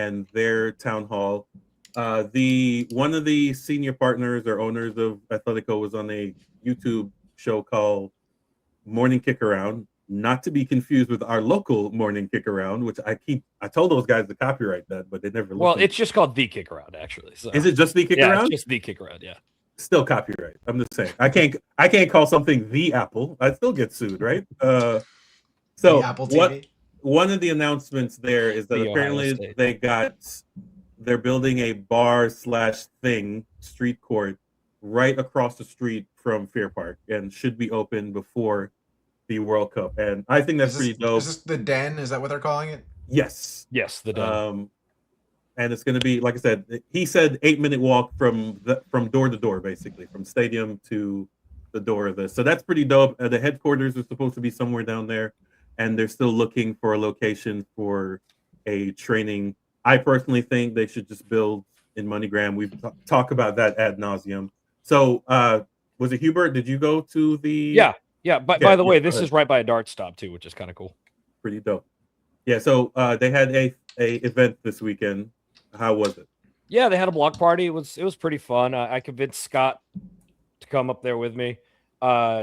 and their town hall. One of the senior partners or owners of Atletico was on a YouTube show called Morning Kick Around, not to be confused with our local Morning Kick Around, which I told those guys to copyright that, but they never listened. Well, it's just called The Kick Around, actually. So. Is it just The Kick Yeah, Around? it's just The Kick Around, yeah. Still copyright. I'm just saying. I can't call something The Apple. I'd still get sued, right? So the Apple TV. One of the announcements there is that apparently they're building a bar / street court right across the street from Fair Park and should be open before the World Cup. And I think that's pretty dope. Is this the Den? Is that what they're calling it? Yes. Yes, the Den. And it's going to be, like I said, he said 8-minute walk from door to door, basically, from stadium to the door of this. So that's pretty dope. The headquarters is supposed to be somewhere down there, and they're still looking for a location for a training. I personally think they should just build in MoneyGram. We've talked about that ad nauseum. So was it Hubert? Did you go to the... Yeah. By the way, this is right by a dart stop, too, which is kind of cool. Pretty dope. Yeah, so they had a event this weekend. How was it? Yeah, they had a block party. It was pretty fun. I convinced Scott to come up there with me.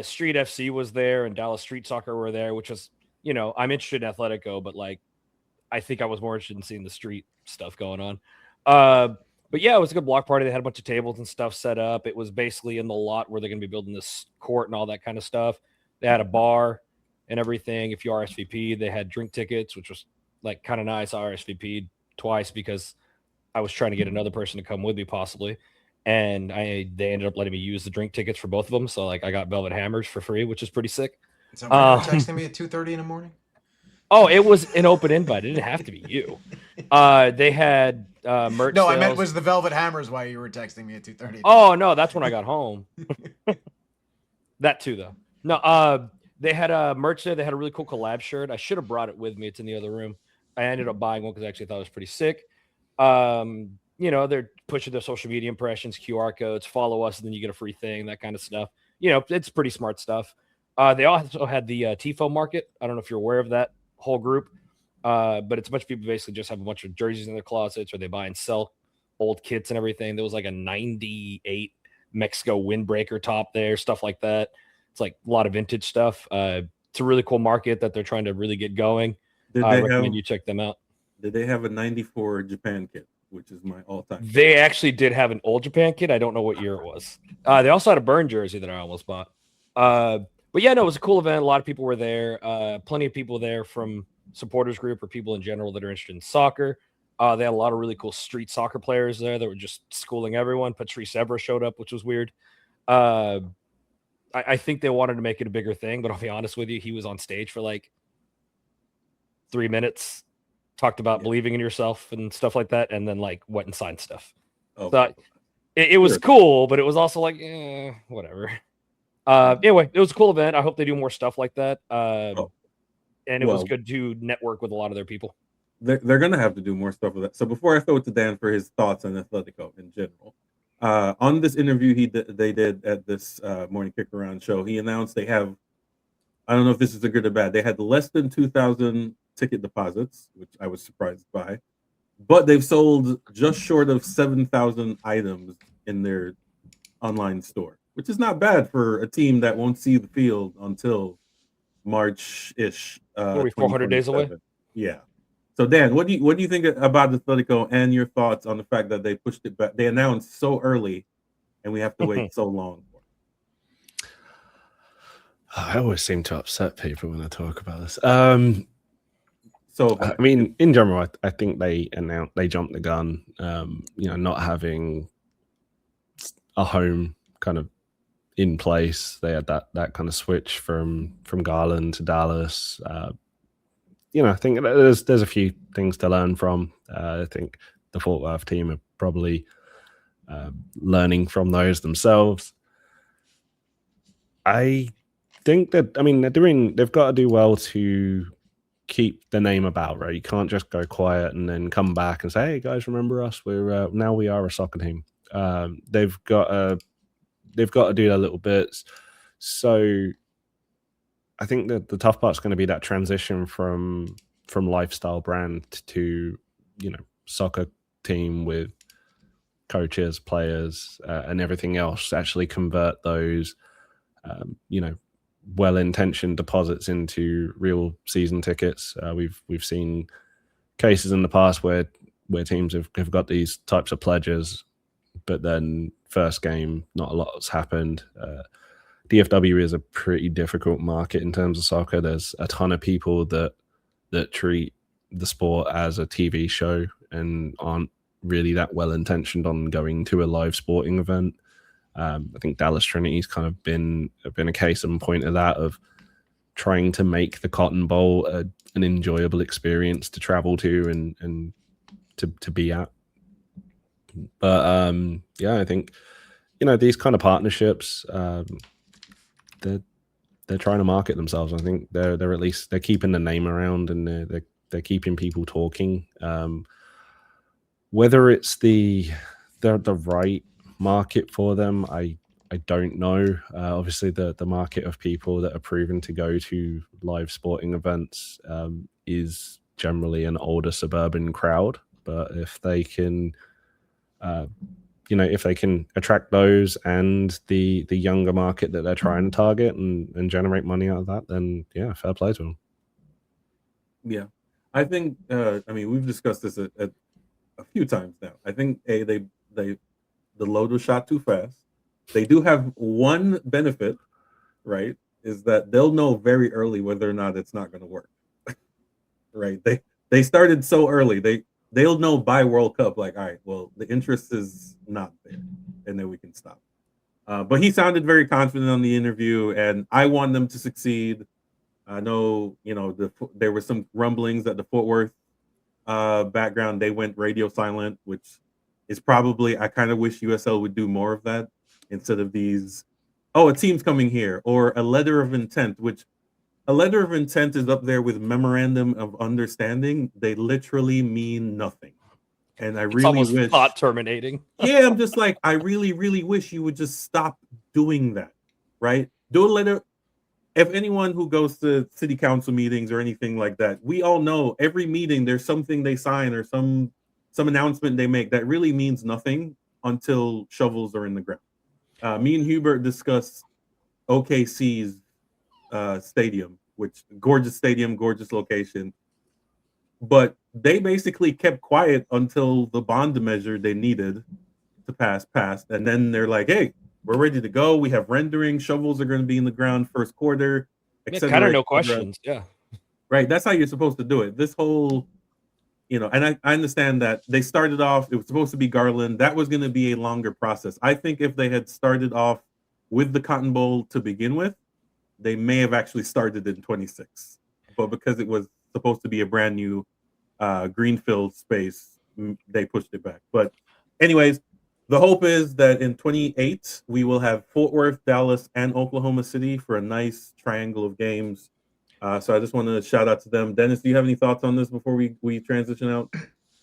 Street FC was there and Dallas Street Soccer were there, which was, I'm interested in Atletico, but I think I was more interested in seeing the street stuff going on. But yeah, it was a good block party. They had a bunch of tables and stuff set up. It was basically in the lot where they're going to be building this court and all that kind of stuff. They had a bar and everything. If you RSVP'd, they had drink tickets, which was kind of nice. I RSVP'd twice because I was trying to get another person to come with me possibly. And they ended up letting me use the drink tickets for both of them. So I got Velvet Hammers for free, which is pretty sick. Somebody texting me at 2:30 in the morning? Oh, it was an open invite. It didn't have to be you. They had merch. No, sales. I meant was the Velvet Hammers why you were texting me at 2:30. Oh no, that's when I got home. That too, though. No, they had a merch there. They had a really cool collab shirt. I should have brought it with me. It's in the other room. I ended up buying one because I actually thought it was pretty sick. They're pushing their social media impressions, QR codes, follow us, and then you get a free thing, that kind of stuff. It's pretty smart stuff. They also had the TIFO market. I don't know if you're aware of that whole group, but it's a bunch of people basically just have a bunch of jerseys in their closets, or they buy and sell old kits and everything. There was a 98 Mexico windbreaker top there, stuff like that. It's a lot of vintage stuff. It's a really cool market that they're trying to really get going. I recommend you check them out. Did they have a 94 Japan kit, which is my all-time? They actually did have an old Japan kit. I don't know what year it was. They also had a Burn jersey that I almost bought. But yeah, no, it was a cool event. A lot of people were there. Plenty of people there from supporters group or people in general that are interested in soccer. They had a lot of really cool street soccer players there that were just schooling everyone. Patrice Evra showed up, which was weird. I think they wanted to make it a bigger thing, but I'll be honest with you, he was on stage for 3 minutes, talked about believing in yourself and stuff like that, and then went and signed stuff. Oh, so it was cool, but it was also whatever. Anyway, it was a cool event. I hope they do more stuff like that. And it was good to network with a lot of their people. They're going to have to do more stuff with that. So before I throw it to Dan for his thoughts on Atletico in general, on this interview they did at this Morning Kick Around show, he announced they have, I don't know if this is a good or bad, they had less than 2,000 ticket deposits, which I was surprised by, but they've sold just short of 7,000 items in their online store, which is not bad for a team that won't see the field until March-ish. 400 days away. Yeah. So Dan, what do you think about Atletico and your thoughts on the fact that they pushed it back? They announced so early, and we have to wait so long. I always seem to upset people when I talk about this. So I mean, in general, I think they jumped the gun. Not having a home kind of in place. They had that kind of switch from Garland to Dallas. I think there's a few things to learn from. I think the Fort Worth team are probably learning from those themselves. I think that they've got to do well to keep the name about, right? You can't just go quiet and then come back and say, "Hey guys, remember us? We are a soccer team." They've got to do their little bits. So I think that the tough part's going to be that transition from lifestyle brand to soccer team with coaches, players, and everything else, actually convert those, well-intentioned deposits into real season tickets. We've seen cases in the past where teams have got these types of pledges, but then first game, not a lot's happened. DFW is a pretty difficult market in terms of soccer. There's a ton of people that treat the sport as a TV show and aren't really that well intentioned on going to a live sporting event. I think Dallas Trinity's kind of been a case in point of that, of trying to make the Cotton Bowl an enjoyable experience to travel to and to be at. But I think these kind of partnerships, they're trying to market themselves. I think they're at least they're keeping the name around, and they're keeping people talking. Whether it's the right market for them, I don't know. Obviously, the market of people that are proven to go to live sporting events is generally an older suburban crowd. But if they can, if they can attract those and the younger market that they're trying to target and generate money out of that, then yeah, fair play to them. Yeah, I think. We've discussed this at a few times now. I think the load was shot too fast. They do have one benefit, right? Is that they'll know very early whether or not it's not going to work. Right? They started so early. They'll know by World Cup, like, all right, well, the interest is not there, and then we can stop. But he sounded very confident on the interview, and I want them to succeed. I know, there were some rumblings that the Fort Worth background, they went radio silent, which is probably, I kind of wish USL would do more of that instead of these, a team's coming here, or a letter of intent, which a letter of intent is up there with memorandum of understanding. They literally mean nothing. And I really wish thought terminating. Yeah, I'm just like, I really, really wish you would just stop doing that, right? Do a letter. If anyone who goes to city council meetings or anything like that, we all know every meeting there's something they sign or some announcement they make that really means nothing until shovels are in the ground. Me and Hubert discussed OKC's stadium, which gorgeous stadium, gorgeous location. But they basically kept quiet until the bond measure they needed to passed. And then they're like, hey, we're ready to go. We have rendering. Shovels are going to be in the ground first quarter. Kind of no questions. Yeah. Right. That's how you're supposed to do it. This whole, and I understand that they started off, it was supposed to be Garland. That was going to be a longer process. I think if they had started off with the Cotton Bowl to begin with, they may have actually started in 26. But because it was supposed to be a brand new greenfield space, they pushed it back. But anyways, the hope is that in 28 we will have Fort Worth, Dallas, and Oklahoma City for a nice triangle of games. So I just want to shout out to them. Dennis, do you have any thoughts on this before we transition out?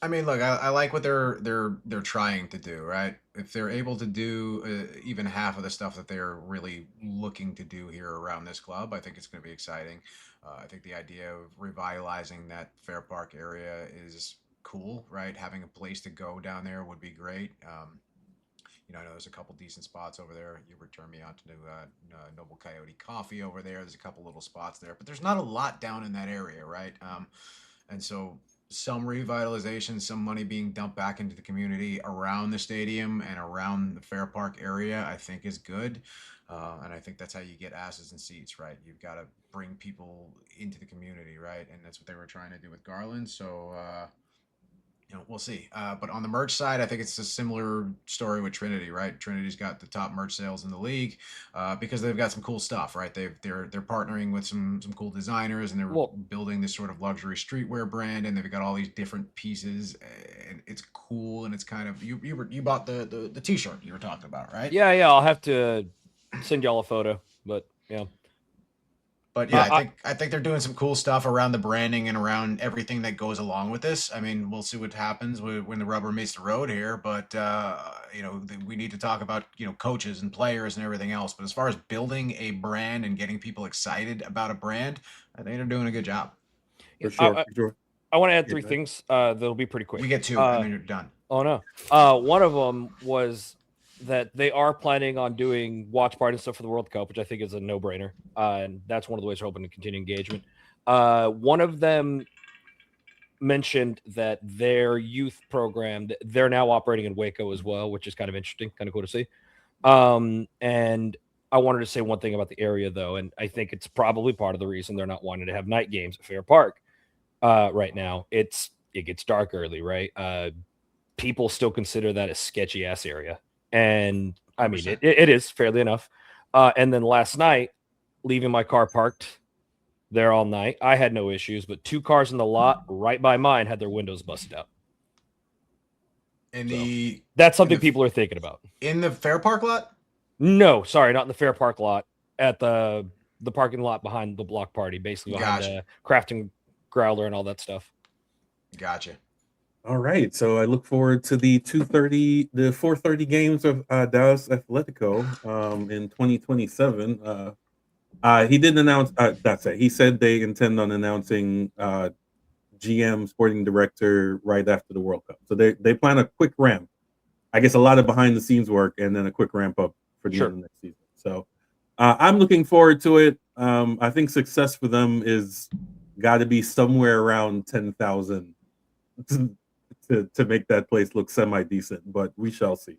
I mean, look, I like what they're trying to do, right? If they're able to do even half of the stuff that they're really looking to do here around this club, I think it's going to be exciting. I think the idea of revitalizing that Fair Park area is cool, right? Having a place to go down there would be great. I know there's a couple decent spots over there. You turned me on to Noble Coyote Coffee over there. There's a couple little spots there, but there's not a lot down in that area, right? And so some revitalization, some money being dumped back into the community around the stadium and around the Fair Park area, I think is good. And I think that's how you get asses in seats, right? You've got to bring people into the community, right? And that's what they were trying to do with Garland. So, we'll see. But on the merch side, I think it's a similar story with Trinity, right? Trinity's got the top merch sales in the league because they've got some cool stuff, right? They're partnering with some cool designers, and they're building this sort of luxury streetwear brand, and they've got all these different pieces, and it's cool, and it's kind of you bought the t-shirt you were talking about, right? Yeah. I'll have to send y'all a photo, but yeah. But yeah, I think they're doing some cool stuff around the branding and around everything that goes along with this. I mean, we'll see what happens when the rubber meets the road here. But we need to talk about coaches and players and everything else. But as far as building a brand and getting people excited about a brand, I think they're doing a good job. For sure. I want to add Yeah, 3 go ahead. things. That'll be pretty quick. We get 2, and then you're done. Oh no. One of them was that they are planning on doing watch party and stuff for the World Cup, which I think is a no-brainer. And that's one of the ways they're hoping to continue engagement. One of them mentioned that their youth program, they're now operating in Waco as well, which is kind of interesting, kind of cool to see. And I wanted to say one thing about the area though, and I think it's probably part of the reason they're not wanting to have night games at Fair Park right now. It gets dark early, right? People still consider that a sketchy ass area, and I mean 100%. it is fairly enough. And then last night, leaving my car parked there all night, I had no issues, but 2 cars in the lot right by mine had their windows busted out. In So, the That's something the- people are thinking about. in the Fair Park lot? No, sorry, not in the Fair Park lot, at the parking lot behind the block party, basically behind Gotcha. the crafting growler and all that stuff. Gotcha. All right, so I look forward to the 4:30 games of Dallas Atletico in 2027. He didn't announce. That's it. He said they intend on announcing GM, sporting director, right after the World Cup. So they plan a quick ramp. I guess a lot of behind the scenes work, and then a quick ramp up for the Sure. end of next season. So I'm looking forward to it. I think success for them is got to be somewhere around 10,000 to make that place look semi decent, but we shall see.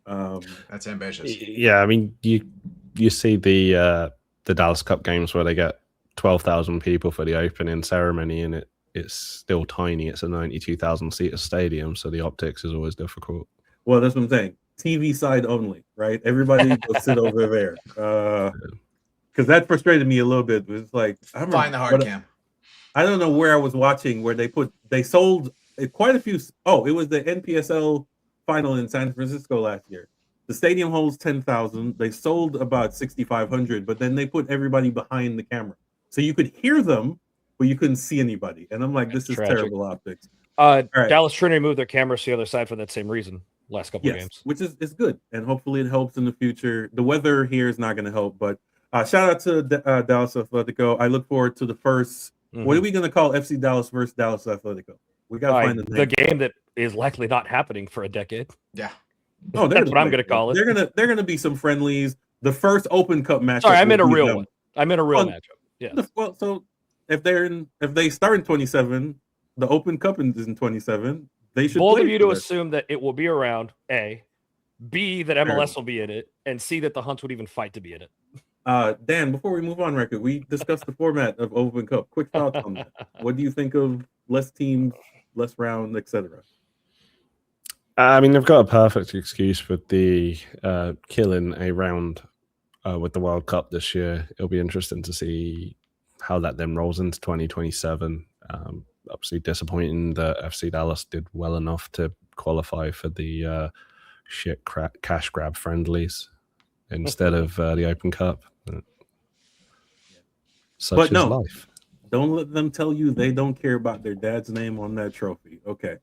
That's ambitious. Yeah, I mean, you see the Dallas Cup games where they get 12,000 people for the opening ceremony, and it's still tiny. It's a 92,000 seater stadium, so the optics is always difficult. Well, that's what I'm saying. TV side only, right? Everybody go sit over there. Because that frustrated me a little bit. It was like, I remember Find the hard cam. I don't know where I was watching where they sold quite a few. Oh, it was the NPSL final in San Francisco last year. The stadium holds 10,000. They sold about 6,500, but then they put everybody behind the camera. So you could hear them, but you couldn't see anybody. And I'm like, this is Tragic. terrible optics. Right. Dallas Trinity moved their cameras to the other side for that same reason last couple of games. Which is good. And hopefully it helps in the future. The weather here is not going to help, but shout out to Dallas Atletico. I look forward to the first. What are we going to call FC Dallas versus Dallas Atletico? We got to find the game that is likely not happening for a decade. Yeah. Oh, that's what I'm going to call it. They're gonna be some friendlies. The first Open Cup match. Sorry, I meant a real one. I meant a real matchup. Yeah. Well, so if they start in 27, the Open Cup is in 27. They should. Bold of you to assume that it will be around. A, B, that MLS will be in it, and C, that the Hunts would even fight to be in it. Dan, before we move on, record, we discussed the format of Open Cup. Quick thoughts on that. What do you think of less teams, less round, etc.? I mean, they've got a perfect excuse with the killing a round with the World Cup this year. It'll be interesting to see how that then rolls into 2027. Obviously disappointing that FC Dallas did well enough to qualify for the cash grab friendlies instead of the Open Cup. Such is life. Don't let them tell you they don't care about their dad's name on that trophy. Okay.